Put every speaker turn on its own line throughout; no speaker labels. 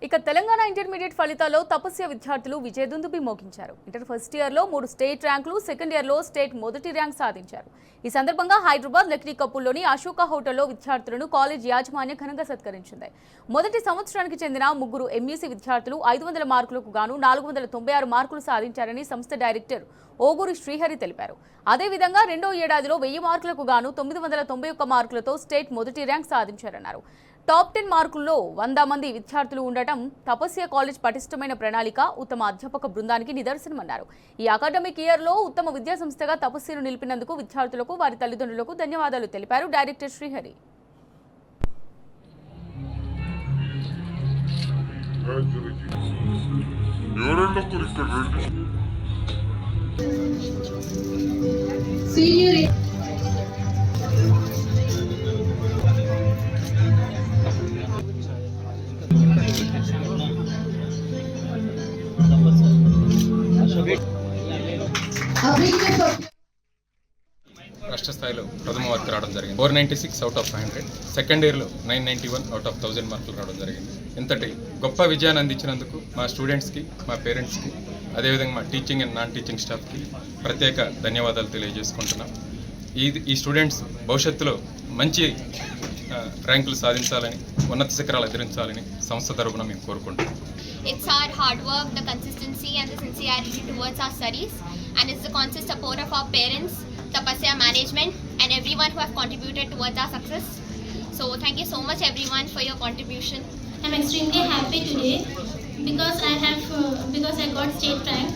ఇక తెలంగాణ ఇంటర్మీడియట్ ఫలితాల్లో తపస్య విద్యార్థులు విజయదుందుబి మోగించారు. ఇంటర్ ఫస్ట్ ఇయర్లో 3 స్టేట్ ర్యాంకులు, సెకండ్ ఇయర్లో స్టేట్ మొదటి ర్యాంక్ సాధించారు. ఈ సందర్భంగా హైదరాబాద్ లక్డీ కపూర్లోని అశోక హోటల్లో విద్యార్థులను కాలేజ్ యాజమాన్యం ఘనంగా సత్కరించింది. మొదటి సంవత్సరానికి చెందిన 3 ఎంఈసీ విద్యార్థులు 500 మార్కులకు గాను 496 మార్కులు సాధించారని సంస్థ డైరెక్టర్ ఓగూరి శ్రీహరి తెలిపారు. అదేవిధంగా రెండో ఏడాదిలో 1000 మార్కులకు గాను 991 మార్కులతో స్టేట్ మొదటి ర్యాంక్ సాధించారన్నారు. టాప్ 10 మార్కుల్లో 100 మంది విద్యార్థులు ఉండటం తపస్య కాలేజ్ పటిష్టమైన ప్రణాళిక, ఉత్తమ అధ్యాపక బృందానికి నిదర్శనమన్నారు. ఈ అకాడమిక్ ఇయర్లో ఉత్తమ విద్యా సంస్థగా తపస్యను నిలిపినందుకు విద్యార్థులకు, వారి తల్లిదండ్రులకు ధన్యవాదాలు తెలిపారు డైరెక్టర్ శ్రీహరి.
రాష్ట్ర స్థాయిలో ప్రథమ మార్కు రావడం జరిగింది. 496 అవుట్ ఆఫ్ 500. సెకండ్ ఇయర్లో 991 అవుట్ ఆఫ్ 1000 మార్కులు రావడం జరిగింది. ఇంతటి గొప్ప విజయాన్ని అందించినందుకు మా స్టూడెంట్స్కి, మా పేరెంట్స్కి, అదేవిధంగా మా టీచింగ్ అండ్ నాన్ టీచింగ్ స్టాఫ్కి ప్రత్యేక ధన్యవాదాలు తెలియజేసుకుంటున్నాం. ఈ స్టూడెంట్స్ భవిష్యత్తులో మంచి ర్యాంకులు సాధించాలని, ఉన్నత శిఖరాలు ఎదిరించాలని సంస్థ తరపున మేము కోరుకుంటున్నాం.
It's our hard work, the consistency and the sincerity towards our studies, and it's the constant support of our parents, Tapasya management and everyone who have contributed towards our success. So thank you so much everyone for your contribution.
I'm extremely happy today because I got state rank,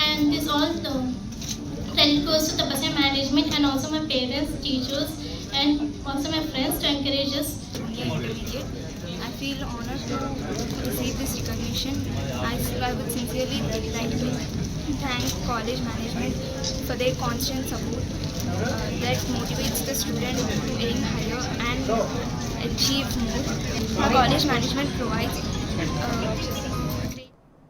and this all credit goes to Tapasya management and also my parents, teachers and also my friends to encourage us.
I feel honored to receive this recognition. I would sincerely like to thank college management for their constant support that motivates the student to aim higher and achieve more. The college management provides